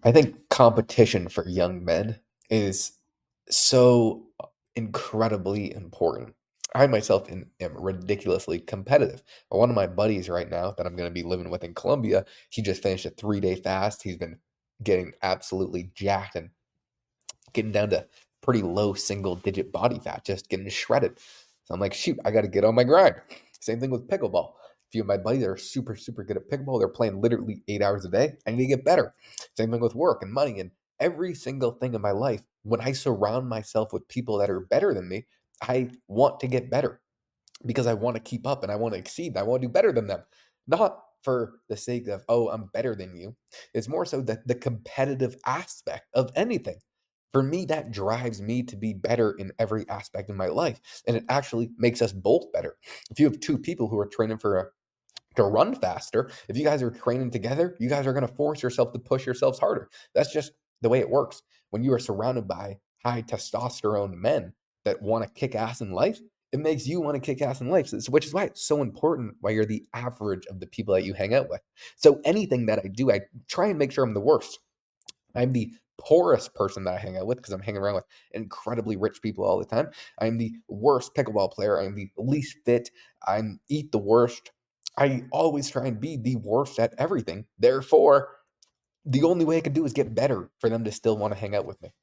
I think competition for young men is so incredibly important. I myself am ridiculously competitive. One of my buddies right now that I'm going to be living with in Colombia, he just finished a 3-day fast. He's been getting absolutely jacked and getting down to pretty low single digit body fat, just getting shredded. So I'm like, shoot, I got to get on my grind. Same thing with pickleball. A few of my buddies are super, super good at pickleball. They're playing literally 8 hours a day. I need to get better. Same thing with work and money and every single thing in my life. When I surround myself with people that are better than me, I want to get better because I want to keep up and I want to exceed. And I want to do better than them. Not for the sake of, oh, I'm better than you. It's more so that the competitive aspect of anything. For me, that drives me to be better in every aspect of my life. And it actually makes us both better. If you have two people who are training to run faster, if you guys are training together, you guys are going to force yourself to push yourselves harder. That's just the way it works. When you are surrounded by high testosterone men that want to kick ass in life, it makes you want to kick ass in life, which is why it's so important why you're the average of the people that you hang out with. So anything that I do, I try and make sure I'm the worst. I'm the poorest person that I hang out with because I'm hanging around with incredibly rich people all the time. I'm the worst pickleball player. I'm the least fit. I'm eat the worst. I always try and be the worst at everything. Therefore, the only way I can do is get better for them to still want to hang out with me.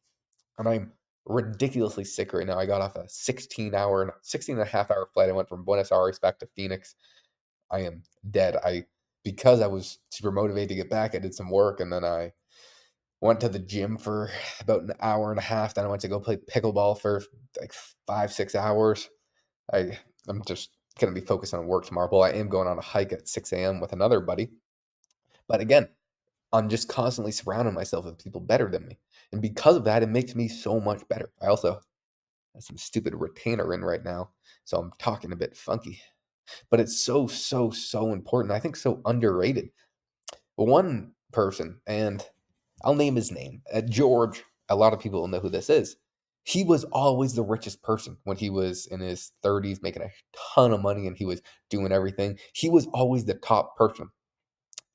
And I'm ridiculously sick right now. I got off a 16 and a half hour flight. I went from Buenos Aires back to Phoenix. I am dead. Because I was super motivated to get back, I did some work and then I went to the gym for about an hour and a half. Then I went to go play pickleball for like 5, 6 hours. I I'm just gonna be focused on work tomorrow. Well, I am going on a hike at 6 a.m. with another buddy. But again, I'm just constantly surrounding myself with people better than me. And because of that, it makes me so much better. I also have some stupid retainer in right now, so I'm talking a bit funky. But it's so, so, so important. I think so underrated. One person, and I'll name his name, George. A lot of people will know who this is. He was always the richest person when he was in his 30s, making a ton of money, and he was doing everything. He was always the top person.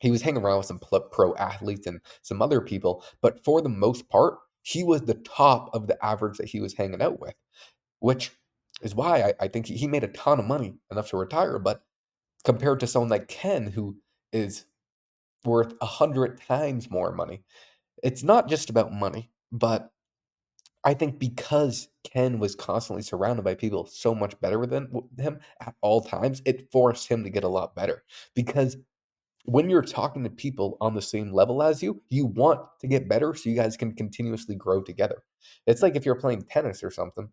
He was hanging around with some pro athletes and some other people, but for the most part, he was the top of the average that he was hanging out with, which is why I think he made a ton of money, enough to retire. But compared to someone like Ken, who is worth 100 times more money, it's not just about money, but I think because Ken was constantly surrounded by people so much better than him at all times, it forced him to get a lot better. Because when you're talking to people on the same level as you want to get better so you guys can continuously grow together. It's like if you're playing tennis or something,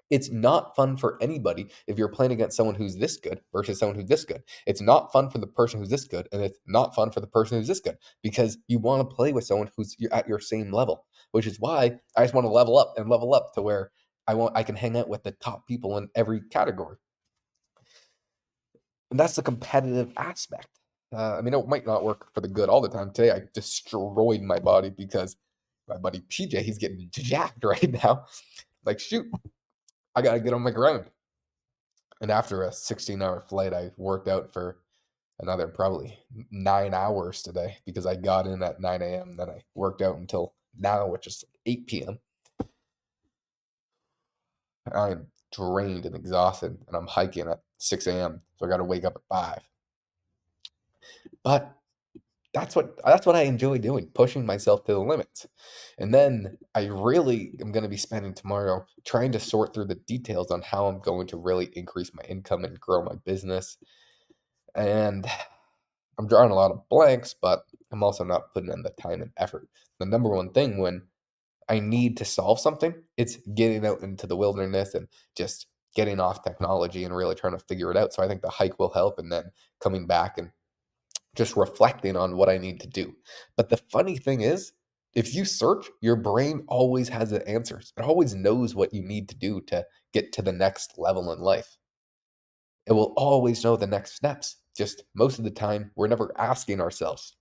it's not fun for anybody if you're playing against someone who's this good versus someone who's this good. It's not fun for the person who's this good, and it's not fun for the person who's this good because you want to play with someone who's at your same level. Which is why I just want to level up to where I can hang out with the top people in every category, and that's the competitive aspect. I mean, it might not work for the good all the time. Today, I destroyed my body because my buddy PJ, he's getting jacked right now. Like, shoot, I gotta get on my ground. And after a 16-hour flight, I worked out for another probably 9 hours today because I got in at 9 a.m. Then I worked out until now, which is 8 p.m. I'm drained and exhausted, and I'm hiking at 6 a.m. So I got to wake up at 5. But that's what I enjoy doing, pushing myself to the limits. And then I really am going to be spending tomorrow trying to sort through the details on how I'm going to really increase my income and grow my business. And I'm drawing a lot of blanks, but I'm also not putting in the time and effort. The number one thing when I need to solve something, it's getting out into the wilderness and just getting off technology and really trying to figure it out. So I think the hike will help, and then coming back and just reflecting on what I need to do. But the funny thing is, if you search, your brain always has the answers. It always knows what you need to do to get to the next level in life. It will always know the next steps. Just most of the time, we're never asking ourselves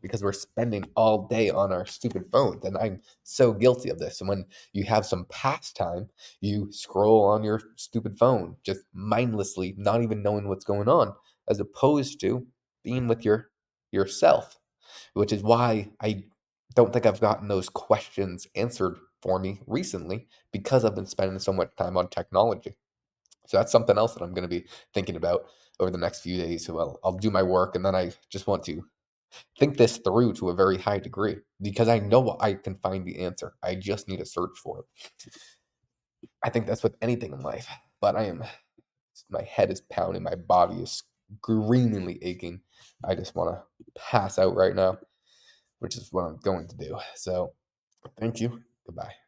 because we're spending all day on our stupid phones. And I'm so guilty of this. And when you have some pastime, you scroll on your stupid phone, just mindlessly, not even knowing what's going on, as opposed to being with yourself, which is why I don't think I've gotten those questions answered for me recently because I've been spending so much time on technology. So that's something else that I'm going to be thinking about over the next few days. So I'll do my work, and then I just want to think this through to a very high degree because I know I can find the answer. I just need to search for it. I think that's with anything in life. But my head is pounding, my body is screamingly aching. I just want to pass out right now, which is what I'm going to do. So thank you. Goodbye.